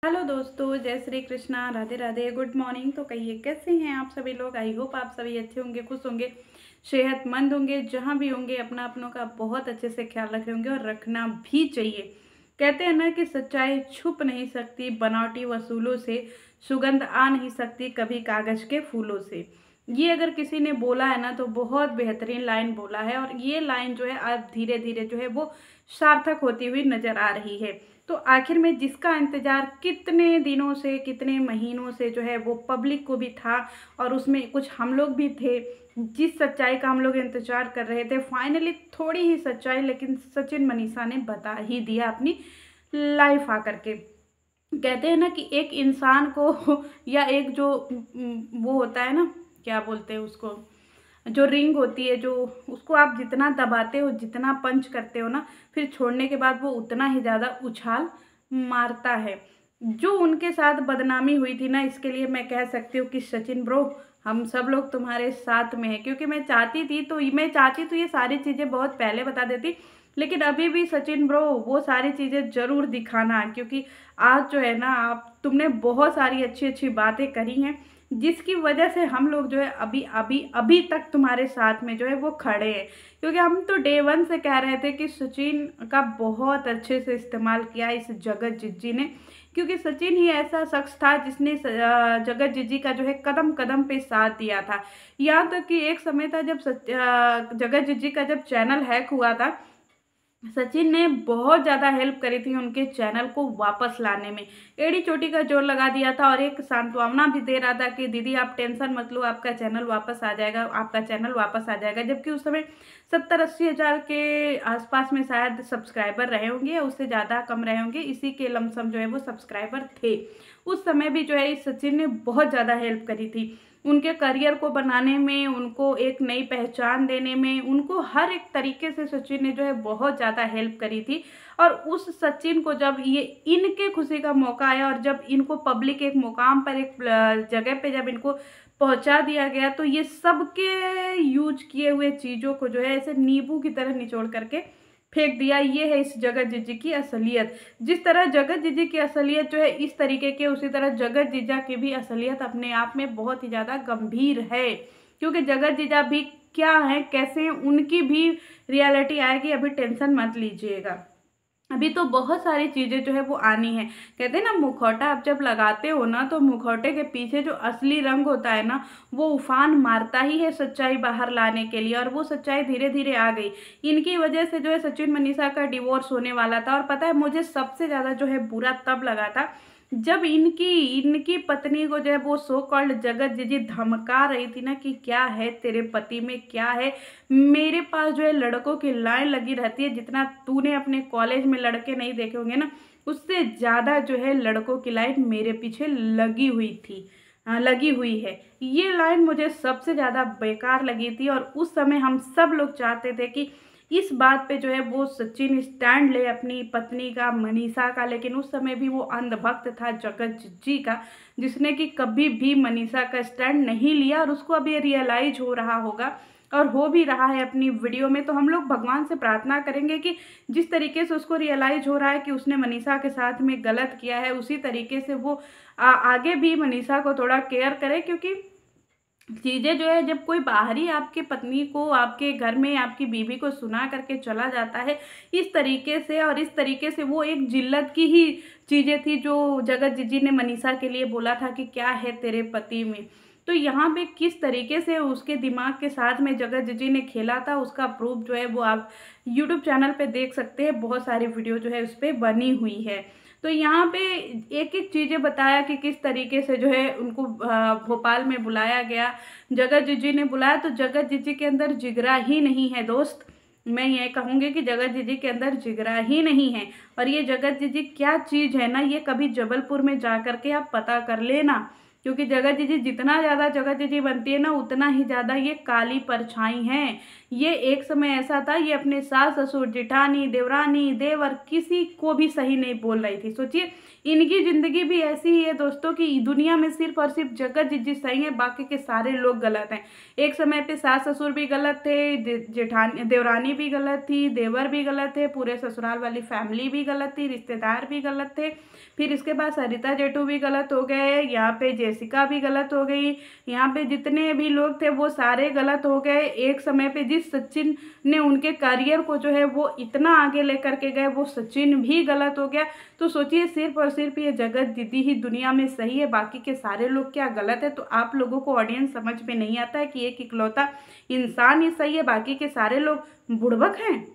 Hello दोस्तों, जय Shri Krishna, Radhe Radhe, good morning. तो कहिए कैसे हैं आप सभी लोग। आई होप आप सभी अच्छे होंगे, खुश होंगे, सेहतमंद होंगे, जहां भी होंगे अपना अपनों का बहुत अच्छे से ख्याल रख रहे होंगे और रखना भी चाहिए। कहते हैं ना कि सच्चाई छुप नहीं सकती बनावटी वसूलों से, सुगंध आ नहीं सकती कभी कागज के फूलों से। ये अगर किसी ने बोला है ना तो बहुत बेहतरीन लाइन बोला है, और ये लाइन जो है अब धीरे धीरे जो है वो सार्थक होती हुई नजर आ रही है। तो आखिर में जिसका इंतजार कितने दिनों से, कितने महीनों से जो है वो पब्लिक को भी था, और उसमें कुछ हम लोग भी थे, जिस सच्चाई का हम लोग इंतजार कर रहे थे, फाइनली थोड़ी ही सच्चाई लेकिन सचिन मनीषा ने बता ही दिया अपनी लाइफ आकर के। कहते हैं ना कि एक इंसान को या एक जो वो होता है ना, क्या बोलते हैं उसको, जो रिंग होती है, जो उसको आप जितना दबाते हो, जितना पंच करते हो ना, फिर छोड़ने के बाद वो उतना ही ज़्यादा उछाल मारता है। जो उनके साथ बदनामी हुई थी ना, इसके लिए मैं कह सकती हूँ कि सचिन ब्रो, हम सब लोग तुम्हारे साथ में हैं। क्योंकि मैं चाहती तो ये सारी चीज़ें बहुत पहले बता देती, लेकिन अभी भी सचिन ब्रो वो सारी चीज़ें ज़रूर दिखाना, क्योंकि आज जो है ना, आप तुमने बहुत सारी अच्छी अच्छी बातें करी हैं, जिसकी वजह से हम लोग जो है अभी अभी अभी तक तुम्हारे साथ में जो है वो खड़े हैं। क्योंकि हम तो डे वन से कह रहे थे कि सचिन का बहुत अच्छे से इस्तेमाल किया इस जगत जिज्जी ने, क्योंकि सचिन ही ऐसा शख्स था जिसने जगत जिज्जी का जो है कदम कदम पे साथ दिया था। यहाँ तक कि एक समय था जब जगत जिज्जी का जब चैनल हैक हुआ था, सचिन ने बहुत ज़्यादा हेल्प करी थी उनके चैनल को वापस लाने में। एड़ी चोटी का जोर लगा दिया था, और एक सांत्वना भी दे रहा था कि दीदी आप टेंशन मत लो, आपका चैनल वापस आ जाएगा, आपका चैनल वापस आ जाएगा। जबकि उस समय 70-80 हज़ार के आसपास में शायद सब्सक्राइबर रहे होंगे, या उससे ज़्यादा कम रहे होंगे, इसी के लमसम जो है वो सब्सक्राइबर थे। उस समय भी जो है इस सचिन ने बहुत ज़्यादा हेल्प करी थी उनके करियर को बनाने में, उनको एक नई पहचान देने में, उनको हर एक तरीके से सचिन ने जो है बहुत ज़्यादा हेल्प करी थी। और उस सचिन को जब ये इनके खुशी का मौका आया, और जब इनको पब्लिक एक मुकाम पर, एक जगह पे जब इनको पहुंचा दिया गया, तो ये सबके यूज किए हुए चीज़ों को जो है ऐसे नींबू की तरह निचोड़ करके फेंक दिया। ये है इस जगत जिज्जी की असलियत। जिस तरह जगत जिज्जी की असलियत जो है इस तरीके के, उसी तरह जगत जीजा की भी असलियत अपने आप में बहुत ही ज़्यादा गंभीर है। क्योंकि जगत जीजा भी क्या है, कैसे हैं, उनकी भी रियलिटी आएगी, अभी टेंशन मत लीजिएगा। अभी तो बहुत सारी चीज़ें जो है वो आनी है। कहते हैं ना, मुखौटा आप जब लगाते हो ना, तो मुखौटे के पीछे जो असली रंग होता है ना, वो उफान मारता ही है सच्चाई बाहर लाने के लिए, और वो सच्चाई धीरे धीरे आ गई। इनकी वजह से जो है सचिन मनीषा का डिवोर्स होने वाला था। और पता है, मुझे सबसे ज़्यादा जो है बुरा तब लगा था जब इनकी इनकी पत्नी को जो है वो सो कॉल्ड जगत जीजी धमका रही थी ना, कि क्या है तेरे पति में, क्या है, मेरे पास जो है लड़कों की लाइन लगी रहती है, जितना तूने अपने कॉलेज में लड़के नहीं देखे होंगे ना, उससे ज़्यादा जो है लड़कों की लाइन मेरे पीछे लगी हुई थी, लगी हुई है। ये लाइन मुझे सबसे ज़्यादा बेकार लगी थी, और उस समय हम सब लोग चाहते थे कि इस बात पे जो है वो सचिन स्टैंड ले अपनी पत्नी का, मनीषा का। लेकिन उस समय भी वो अंधभक्त था जगत जी का, जिसने कि कभी भी मनीषा का स्टैंड नहीं लिया, और उसको अभी रियलाइज हो रहा होगा, और हो भी रहा है अपनी वीडियो में। तो हम लोग भगवान से प्रार्थना करेंगे कि जिस तरीके से उसको रियलाइज हो रहा है कि उसने मनीषा के साथ में गलत किया है, उसी तरीके से वो आगे भी मनीषा को थोड़ा केयर करे। क्योंकि चीज़ें जो है, जब कोई बाहरी आपके पत्नी को, आपके घर में आपकी बीवी को सुना करके चला जाता है इस तरीके से, और इस तरीके से वो एक जिल्लत की ही चीज़ें थी जो जगत जीजी ने मनीषा के लिए बोला था कि क्या है तेरे पति में। तो यहाँ पे किस तरीके से उसके दिमाग के साथ में जगत जीजी ने खेला था, उसका प्रूफ जो है वो आप यूट्यूब चैनल पे देख सकते हैं। बहुत सारी वीडियो जो है उस पर बनी हुई है। तो यहाँ पे एक एक चीज़ें बताया कि किस तरीके से जो है उनको भोपाल में बुलाया गया, जगत जीजी ने बुलाया। तो जगत जीजी के अंदर जिगरा ही नहीं है दोस्त, मैं ये कहूँगी कि जगत जीजी के अंदर जिगरा ही नहीं है। और ये जगत जीजी क्या चीज़ है ना, ये कभी जबलपुर में जा कर के आप पता कर लेना। क्योंकि जगत जीजी जितना ज़्यादा जगत जीजी बनती है ना उतना ही ज़्यादा ये काली परछाई हैं। ये एक समय ऐसा था ये अपने सास ससुर जेठानी देवरानी देवर किसी को भी सही नहीं बोल रही थी। सोचिए इनकी ज़िंदगी भी ऐसी ही है दोस्तों कि दुनिया में सिर्फ और सिर्फ जगत जीजी सही है, बाकी के सारे लोग गलत हैं। एक समय पे सास ससुर भी गलत थे, जेठानी देवरानी भी गलत थी, देवर भी गलत थे, पूरे ससुराल वाली फैमिली भी गलत थी, रिश्तेदार भी गलत थे। फिर इसके बाद सरिता जेठू भी गलत हो गए, यहाँ पे जेसिका भी गलत हो गई, यहाँ पे जितने भी लोग थे वो सारे गलत हो गए। एक समय पे जिस सचिन ने उनके करियर को जो है वो इतना आगे लेकर के गए वो सचिन भी गलत हो गया। तो सोचिए सिर्फ और सिर्फ ये जगत दीदी ही दुनिया में सही है, बाकी के सारे लोग क्या गलत है। तो आप लोगों को ऑडियंस समझ में नहीं आता है कि एक इकलौता इंसान ही सही है, बाकी के सारे लोग बुड़बक हैं।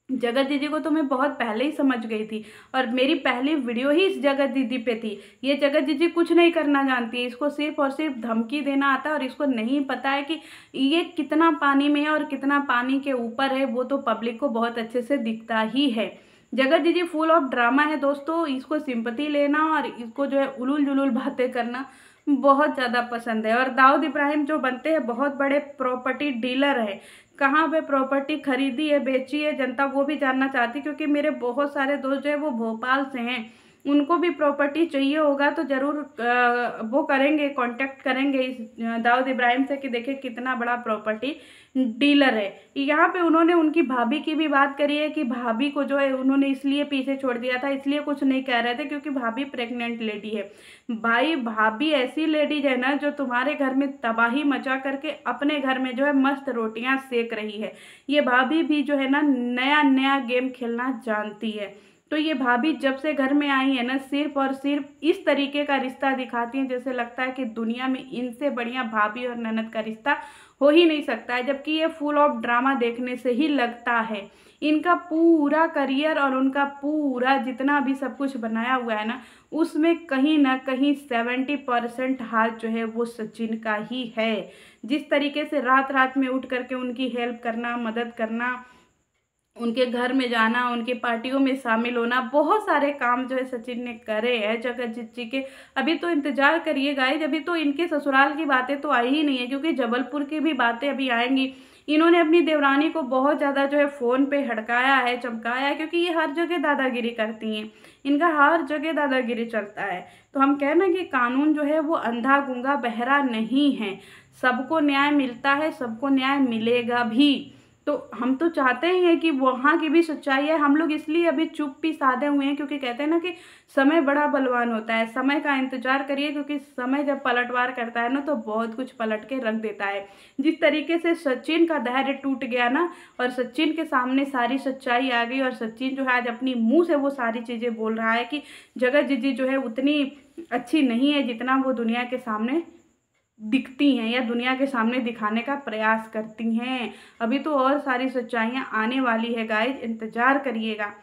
जगत दीदी को तो मैं बहुत पहले ही समझ गई थी और मेरी पहली वीडियो ही इस जगत दीदी पे थी। ये जगत दीदी कुछ नहीं करना जानती है, इसको सिर्फ और सिर्फ धमकी देना आता है और इसको नहीं पता है कि ये कितना पानी में है और कितना पानी के ऊपर है, वो तो पब्लिक को बहुत अच्छे से दिखता ही है। जगत दीदी फुल ऑफ ड्रामा है दोस्तों, इसको सिंपैथी लेना और इसको जो है उलूल जुलूल बातें करना बहुत ज़्यादा पसंद है। और दाऊद इब्राहिम जो बनते हैं बहुत बड़े प्रॉपर्टी डीलर है, कहाँ पे प्रॉपर्टी खरीदी है बेची है जनता वो भी जानना चाहती, क्योंकि मेरे बहुत सारे दोस्त जो है वो भोपाल से हैं, उनको भी प्रॉपर्टी चाहिए होगा तो ज़रूर वो करेंगे, कांटेक्ट करेंगे इस दाऊद इब्राहिम से कि देखिए कितना बड़ा प्रॉपर्टी डीलर है। यहाँ पे उन्होंने उनकी भाभी की भी बात करी है कि भाभी को जो है उन्होंने इसलिए पीछे छोड़ दिया था, इसलिए कुछ नहीं कह रहे थे क्योंकि भाभी प्रेग्नेंट लेडी है। भाई भाभी ऐसी लेडीज है ना जो तुम्हारे घर में तबाही मचा करके अपने घर में जो है मस्त रोटियां सेक रही है। ये भाभी भी जो है ना नया नया गेम खेलना जानती है। तो ये भाभी जब से घर में आई है ना सिर्फ और सिर्फ इस तरीके का रिश्ता दिखाती हैं जैसे लगता है कि दुनिया में इनसे बढ़िया भाभी और ननद का रिश्ता हो ही नहीं सकता है, जबकि ये फुल ऑफ ड्रामा देखने से ही लगता है। इनका पूरा करियर और उनका पूरा जितना भी सब कुछ बनाया हुआ है ना उसमें कहीं ना कहीं 70% हाथ जो है वो सचिन का ही है। जिस तरीके से रात रात में उठ करके उनकी हेल्प करना, मदद करना, उनके घर में जाना, उनकी पार्टियों में शामिल होना, बहुत सारे काम जो है सचिन ने करे हैं जगजीत जी के। अभी तो इंतजार करिए गाइस, अभी तो इनके ससुराल की बातें तो आई ही नहीं है क्योंकि जबलपुर की भी बातें अभी आएंगी। इन्होंने अपनी देवरानी को बहुत ज़्यादा जो है फ़ोन पे हड़काया है, चमकाया है, क्योंकि ये हर जगह दादागिरी करती हैं, इनका हर जगह दादागिरी चलता है। तो हम कह ना कि कानून जो है वो अंधा गूंगा बहरा नहीं है, सबको न्याय मिलता है, सबको न्याय मिलेगा भी। तो हम तो चाहते ही हैं कि वहाँ की भी सच्चाई है। हम लोग इसलिए अभी चुप भी साधे हुए हैं क्योंकि कहते हैं ना कि समय बड़ा बलवान होता है, समय का इंतजार करिए क्योंकि समय जब पलटवार करता है ना तो बहुत कुछ पलट के रख देता है। जिस तरीके से सचिन का धैर्य टूट गया ना और सचिन के सामने सारी सच्चाई आ गई और सचिन जो है आज अपनी मुँह से वो सारी चीज़ें बोल रहा है कि जगत जीजी जो है उतनी अच्छी नहीं है जितना वो दुनिया के सामने दिखती हैं या दुनिया के सामने दिखाने का प्रयास करती हैं। अभी तो और सारी सच्चाइयाँ आने वाली है गाइस, इंतजार करिएगा।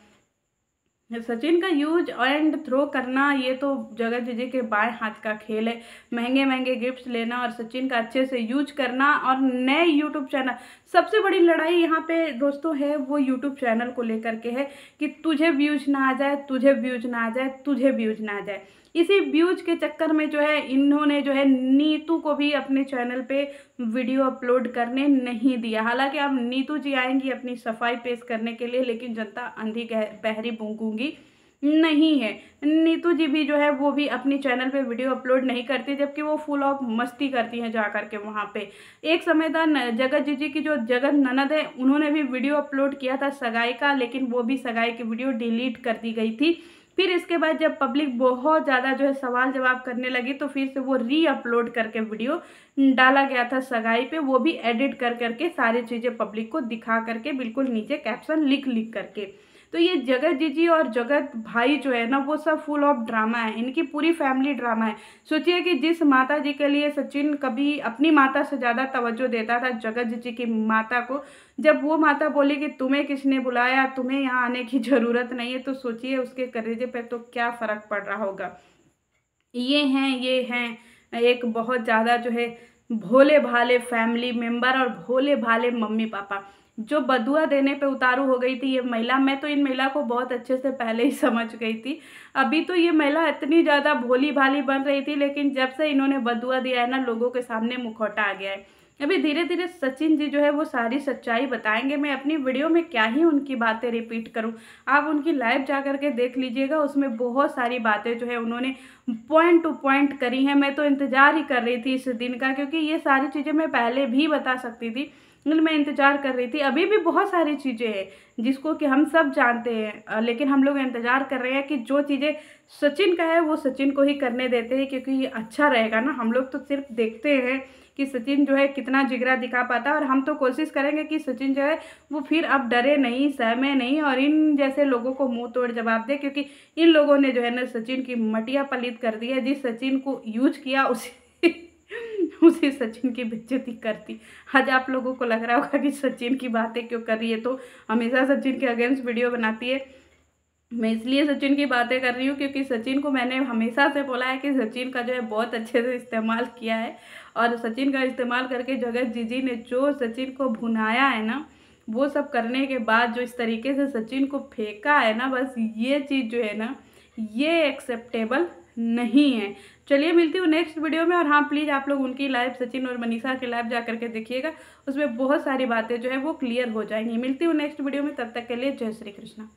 सचिन का यूज एंड थ्रो करना ये तो जगत जीजी के बाएं हाथ का खेल है। महंगे महंगे गिफ्ट्स लेना और सचिन का अच्छे से यूज करना और नए यूट्यूब चैनल, सबसे बड़ी लड़ाई यहाँ पे दोस्तों है वो यूट्यूब चैनल को लेकर के है कि तुझे व्यूज ना आ जाए, तुझे व्यूज ना आ जाए, तुझे व्यूज ना आ जाए। इसी व्यूज के चक्कर में जो है इन्होंने जो है नीतू को भी अपने चैनल पे वीडियो अपलोड करने नहीं दिया। हालांकि अब नीतू जी आएंगी अपनी सफाई पेश करने के लिए, लेकिन जनता अंधी बहरी बूंगूंगी नहीं है। नीतू जी भी जो है वो भी अपनी चैनल पे वीडियो अपलोड नहीं करती, जबकि वो फुल ऑफ मस्ती करती हैं जा करके वहाँ पे। एक समय था जगत जीजी की जो जगत ननद है उन्होंने भी वीडियो अपलोड किया था सगाई का, लेकिन वो भी सगाई की वीडियो डिलीट कर दी गई थी। फिर इसके बाद जब पब्लिक बहुत ज़्यादा जो है सवाल जवाब करने लगी तो फिर से वो री अपलोड करके वीडियो डाला गया था सगाई पे, वो भी एडिट कर करके सारी चीज़ें पब्लिक को दिखा करके बिल्कुल नीचे कैप्शन लिख करके। तो ये जगत जीजी और जगत भाई जो है ना वो सब फुल ऑफ ड्रामा है, इनकी पूरी फैमिली ड्रामा है। सोचिए कि जिस माता जी के लिए सचिन कभी अपनी माता से ज़्यादा तवज्जो देता था जगत जीजी की माता को, जब वो माता बोली कि तुम्हें किसने बुलाया, तुम्हें यहाँ आने की ज़रूरत नहीं है, तो सोचिए उसके कलेजे पे तो क्या फ़र्क पड़ रहा होगा। ये हैं एक बहुत ज़्यादा जो है भोले भाले फैमिली मेम्बर और भोले भाले मम्मी पापा। जो बदुआ देने पे उतारू हो गई थी ये महिला। मैं तो इन महिला को बहुत अच्छे से पहले ही समझ गई थी। अभी तो ये महिला इतनी ज़्यादा भोली भाली बन रही थी, लेकिन जब से इन्होंने बदुआ दिया है ना, लोगों के सामने मुखौटा आ गया है। अभी धीरे धीरे सचिन जी जो है वो सारी सच्चाई बताएंगे। मैं अपनी वीडियो में क्या ही उनकी बातें रिपीट करूं, आप उनकी लाइव जा करके देख लीजिएगा। उसमें बहुत सारी बातें जो है उन्होंने पॉइंट टू पॉइंट करी हैं। मैं तो इंतज़ार ही कर रही थी इस दिन का, क्योंकि ये सारी चीज़ें मैं पहले भी बता सकती थी, लेकिन मैं इंतज़ार कर रही थी। अभी भी बहुत सारी चीज़ें हैं जिसको कि हम सब जानते हैं, लेकिन हम लोग इंतज़ार कर रहे हैं कि जो चीज़ें सचिन का है वो सचिन को ही करने देते हैं, क्योंकि ये अच्छा रहेगा ना। हम लोग तो सिर्फ देखते हैं कि सचिन जो है कितना जिगरा दिखा पाता है, और हम तो कोशिश करेंगे कि सचिन जो है वो फिर अब डरे नहीं, सहमे नहीं, और इन जैसे लोगों को मुंह तोड़ जवाब दे, क्योंकि इन लोगों ने जो है ना सचिन की मटिया पलीत कर दी है। जिस सचिन को यूज किया उसी सचिन की बेइज्जती करती। आज आप लोगों को लग रहा होगा कि सचिन की बातें क्यों कर रही है, तो हमेशा सचिन के अगेंस्ट वीडियो बनाती है। मैं इसलिए सचिन की बातें कर रही हूँ क्योंकि सचिन को मैंने हमेशा से बोला है कि सचिन का जो है बहुत अच्छे से इस्तेमाल किया है, और सचिन का इस्तेमाल करके जगत जीजी ने जो सचिन को भुनाया है ना, वो सब करने के बाद जो इस तरीके से सचिन को फेंका है ना, बस ये चीज़ जो है ना ये एक्सेप्टेबल नहीं है। चलिए मिलती हूँ नेक्स्ट वीडियो में। और हाँ, प्लीज़ आप लोग उनकी लाइव, सचिन और मनीषा की लाइव जा करके देखिएगा, उसमें बहुत सारी बातें जो है वो क्लियर हो जाएंगी। मिलती हूँ नेक्स्ट वीडियो में, तब तक के लिए जय श्री कृष्णा।